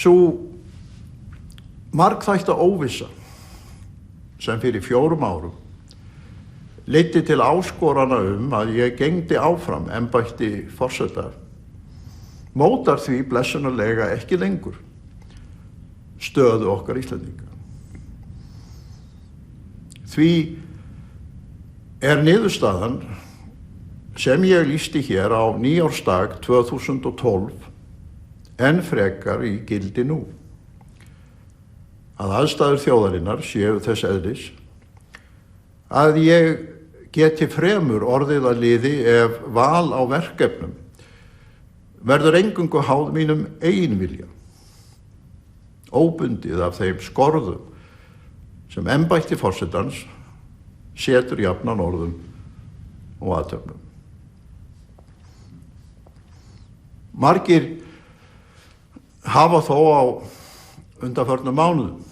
Sú margþætta óvissa sem fyrir 4 árum leiddi til áskorana að ég gegndi áfram embætti forseta mótar því blessunarlega ekki lengur stöðu okkar Íslendinga. Því niðurstaðan sem ég lýsti hér á nýársdag 2012 enn frekar í gildi nú. Að aðstæður þjóðarinnar séu þess eðlis að ég geti fremur orðið að liði ef val á verkefnum verður eingöngu háð mínum eigin vilja, óbundið af þeim skorðum sem embætti forsetans setur jafnan orðum og athöfnum. Margir hafa þó á undanförnum mánuðum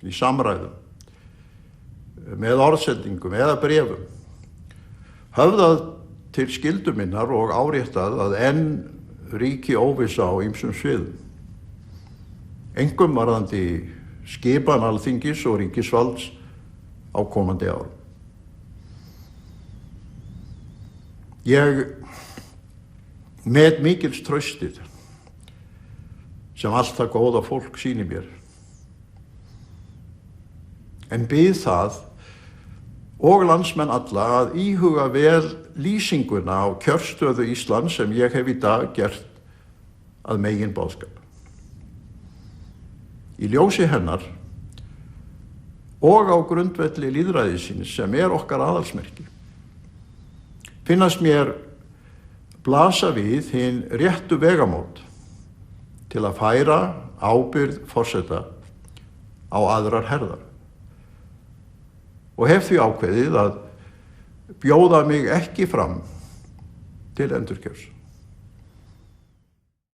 í samræðum með orðsendingum eða bréfum höfðað til skyldu minnar og áréttað að enn ríki óvissa á ýmsum sviðum, einkum varðandi skipan Alþingis og ríkisvalds á komandi árum. Ég met mikils traustið sem allt það góða fólk sýnir mér, en bið það og landsmenn alla að íhuga vel lýsinguna á kjörstöðu Íslands sem ég hef í dag gert að meginboðskap. Í ljósi hennar og á grundvelli lýðræðisins sem okkar aðalsmerki finnast mér blasa við hin réttu vegamót til að færa ábyrgð forseta á aðrar herðar og hef því ákveðið að bjóða mig ekki fram til endurkjörs.